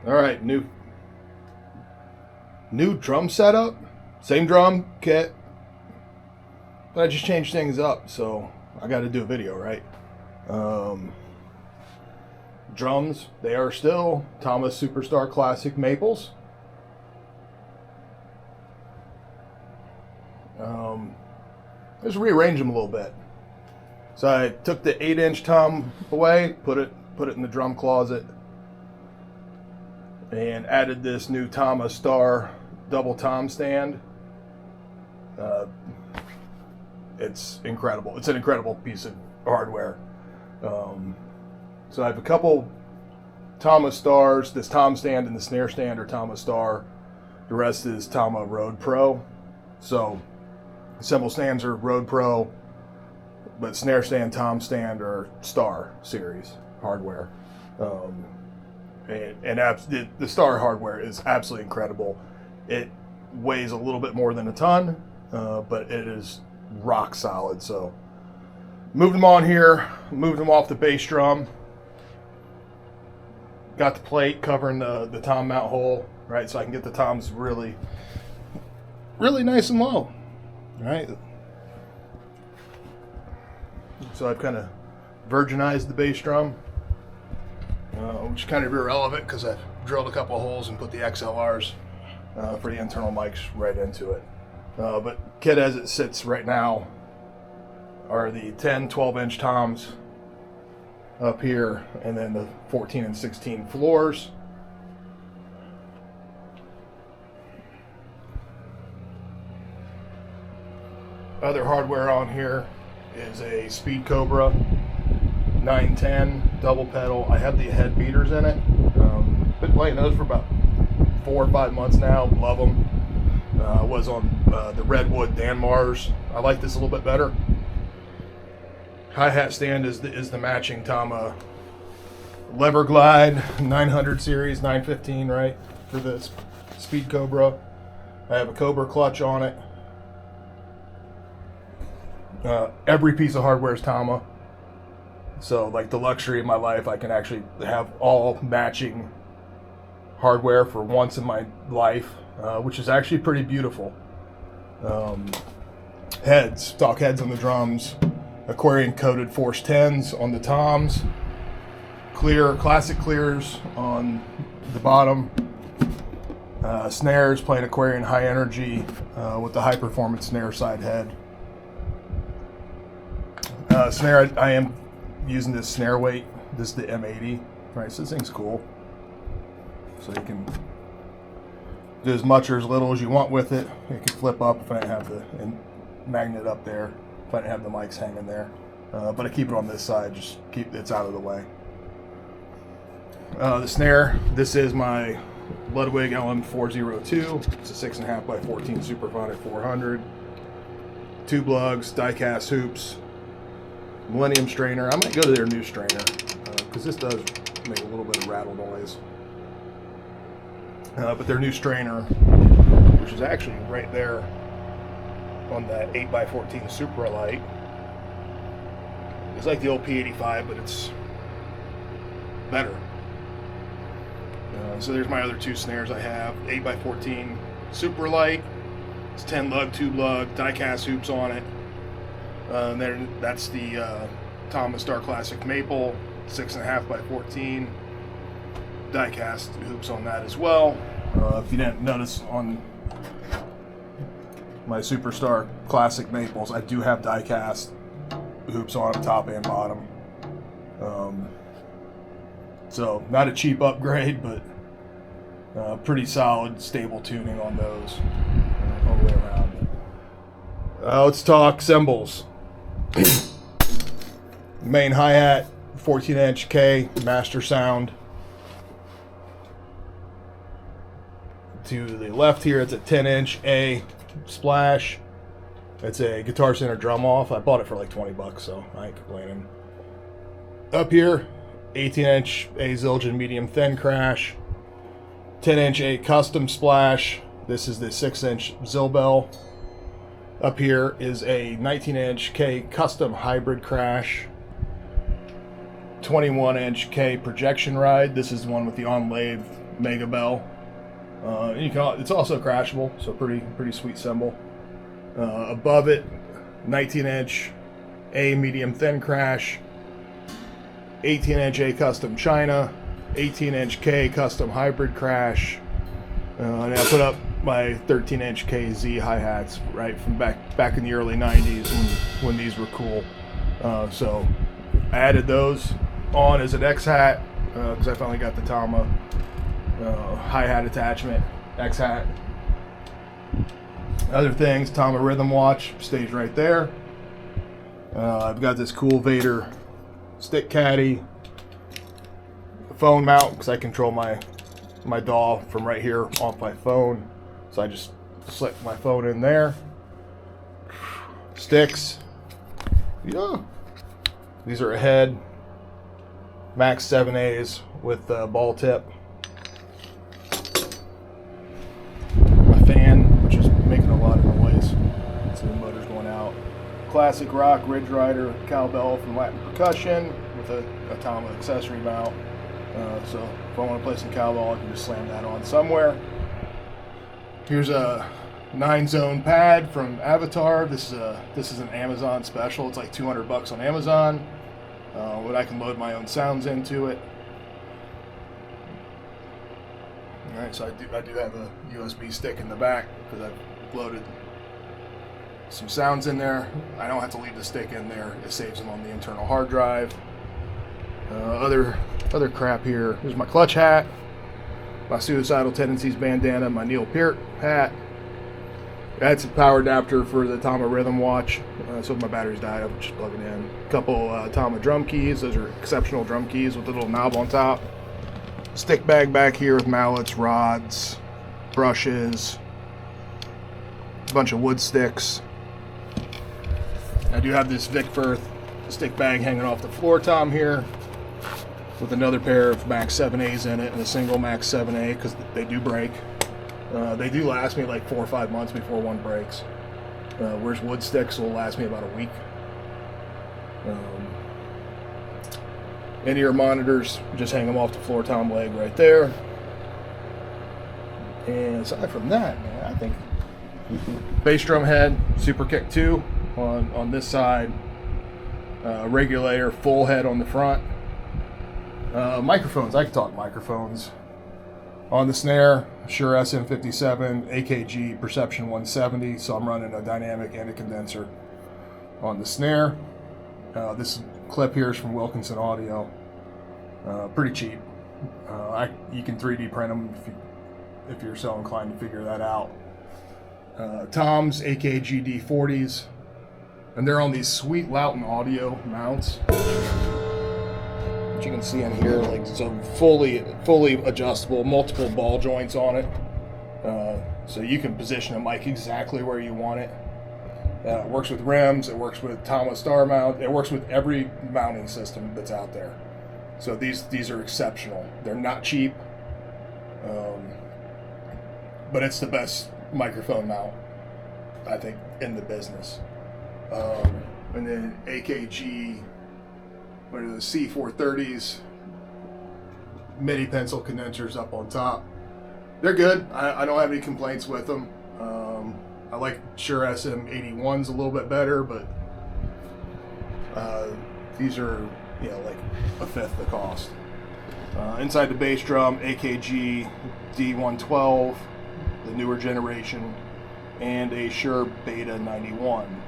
All right, new drum setup, same drum kit, but I just changed things up, so I got to do a video, right? Um, Drums, they are still Tama Superstar Classic Maples. Just rearrange them a little bit. So I took the 8-inch tom away, put it in the drum closet, and added this new Tama Star double tom stand. It's incredible. It's an incredible piece of hardware. So I have a couple Tama Stars. This tom stand and the snare stand are Tama Star. The rest is Tama Road Pro. So cymbal stands are Road Pro, but snare stand, tom stand are Star series hardware. The Star hardware is absolutely incredible. It weighs a little bit more than a ton, but it is rock solid. So moved them on here, moved them off the bass drum, got the plate covering the tom mount hole, right, so I can get the toms really nice and low, right? So I've kind of virginized the bass drum, which is kind of irrelevant because I've drilled a couple of holes and put the XLRs for the internal mics right into it. But kit as it sits right now are the 10, 12-inch toms up here, and then the 14 and 16 floors. Other hardware on here is a Speed Cobra 910 double pedal. I have the head beaters in it. Been playing those for about 4 or 5 months now. Love them. Was on the Redwood Danmars. I like this a little bit better. Hi-hat stand is the matching Tama Lever Glide 900 series, 915, right, for this Speed Cobra. I have a Cobra clutch on it. Every piece of hardware is Tama. So, like, the luxury of my life, I can actually have all matching hardware for once in my life, which is actually pretty beautiful. Stock heads on the drums, Aquarian coated Force 10s on the toms, classic clears on the bottom, snares, playing Aquarian high energy with the high performance snare side head. Snare, I am using this snare weight. This is the M80, right? So this thing's cool. So you can do as much or as little as you want with it. It can flip up if I didn't have the magnet up there, if I didn't have the mics hanging there. But I keep it on this side, just keep it's out of the way. The snare, this is my Ludwig LM402. It's a 6.5 by 14 Superphonic 400. Tube lugs, die-cast hoops, Millennium strainer. I might go to their new strainer because this does make a little bit of rattle noise. But their new strainer, which is actually right there on that 8x14 Supralite, it's like the old P85, but it's better. So there's my other two snares I have. 8x14 Supralite. It's 10 lug, tube lug, die-cast hoops on it. And then that's the Tama Star Classic Maple, 6.5 by 14. Die-cast hoops on that as well. If you didn't notice on my Superstar Classic Maples, I do have die-cast hoops on top and bottom. So not a cheap upgrade, but pretty solid, stable tuning on those all the way around. Let's talk cymbals. Main hi-hat, 14-inch K master sound. To the left here, it's a 10-inch A splash. It's a Guitar Center drum off. I bought it for like $20, so I ain't complaining. Up here, 18-inch A Zildjian medium thin crash. 10-inch A custom splash. This is the 6-inch Zilbel. Up here is a 19-inch K custom hybrid crash. 21-inch K projection ride. This is the one with the on-lathe mega bell. It's also crashable, so pretty sweet cymbal. Above it, 19-inch A medium thin crash, 18-inch A custom China, 18-inch K custom hybrid crash, and I put up my 13-inch KZ hi-hats right from back in the early 90s when these were cool. So I added those on as an X-Hat because I finally got the Tama hi-hat attachment X-Hat. Other things, Tama rhythm watch stays right there. I've got this cool Vader stick caddy, phone mount because I control my DAW from right here off my phone. So I just slip my phone in there. Sticks. Yeah. These are ahead. Max 7As with ball tip. My fan, which is making a lot of noise. So the motor's going out. Classic rock Ridge Rider cowbell from Latin Percussion with a Tama accessory mount. So if I want to play some cowbell, I can just slam that on somewhere. Here's a 9-zone pad from Avatar. This is an Amazon special. It's like $200 on Amazon. But I can load my own sounds into it. All right, so I do have a USB stick in the back because I've loaded some sounds in there. I don't have to leave the stick in there. It saves them on the internal hard drive. Other crap here. Here's my clutch hat, my Suicidal Tendencies bandana, my Neil Peart hat. That's a power adapter for the Tama rhythm watch. So if my batteries die, I'll just plug it in. A couple Tama drum keys. Those are exceptional drum keys with a little knob on top. Stick bag back here with mallets, rods, brushes, a bunch of wood sticks. I do have this Vic Firth stick bag hanging off the floor tom here with another pair of Max 7As in it and a single Max 7A because they do break. They do last me like 4 or 5 months before one breaks. Whereas wood sticks will last me about a week. In-ear monitors, just hang them off the floor tom leg right there. And aside from that, man, I think bass drum head, Super Kick 2 on this side, regulator, full head on the front. Microphones, I can talk microphones. On the snare, Shure SM57, AKG Perception 170, so I'm running a dynamic and a condenser on the snare. This clip here is from Wilkinson Audio. Pretty cheap. You can 3D print them if you're so inclined to figure that out. Tom's AKG D40s, and they're on these sweet Loughton Audio mounts. You can see in here, like some fully adjustable, multiple ball joints on it, so you can position a mic exactly where you want it. It works with rims, it works with Tama Star mount, it works with every mounting system that's out there. So these are exceptional. They're not cheap, but it's the best microphone mount I think in the business. And then AKG. What are the C430s, MIDI pencil condensers up on top. They're good. I don't have any complaints with them. I like Shure SM81s a little bit better, but these are like a fifth the cost. Inside the bass drum, AKG D112, the newer generation, and a Shure Beta 91.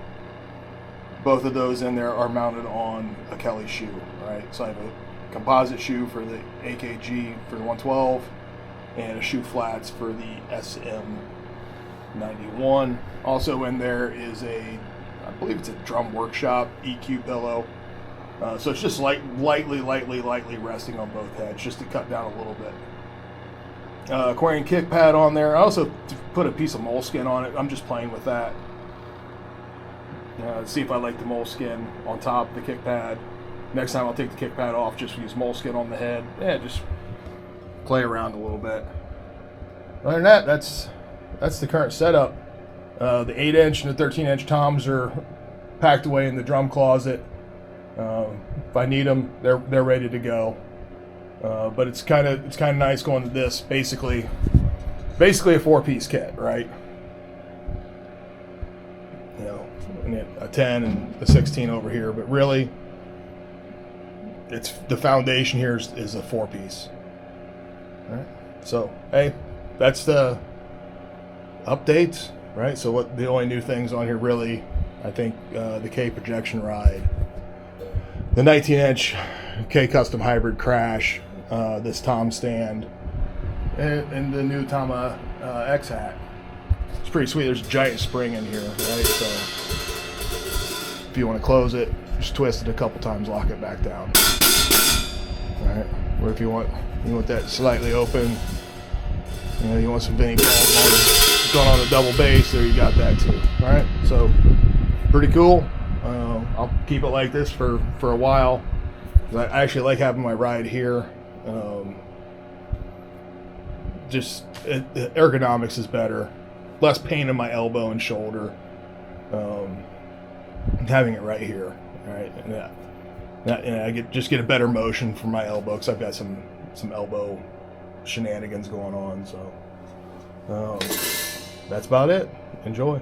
Both of those in there are mounted on a Kelly shoe, right? So I have a composite shoe for the AKG for the 112 and a shoe flats for the SM91. Also in there is I believe it's a Drum Workshop EQ pillow. So it's just lightly resting on both heads just to cut down a little bit. Aquarian kick pad on there. I also put a piece of moleskin on it. I'm just playing with that. See if I like the moleskin on top of the kick pad. Next time I'll take the kick pad off, just use moleskin on the head. Yeah, just play around a little bit. Other than that, that's the current setup. The 8-inch and the 13-inch toms are packed away in the drum closet. If I need them, they're ready to go. But it's kind of nice going to this basically a 4-piece kit, right? You know, and a 10 and a 16 over here, but really, it's the foundation here is a 4-piece. All right. So hey, that's the updates, right? So what the only new things on here really, I think, the K projection ride, the 19-inch K custom hybrid crash, this tom stand, and the new Tama X-Hat. It's pretty sweet. There's a giant spring in here, right? So if you want to close it, just twist it a couple times, lock it back down. All right. Or if you want that slightly open, you know, you want some Vinny calls going on a double bass, there you got that too. All right. So pretty cool. I'll keep it like this for a while. I actually like having my ride here. Just ergonomics is better, less pain in my elbow and shoulder. Having it right here, all right, and I get a better motion from my elbow because I've got some elbow shenanigans going on. So that's about it. Enjoy.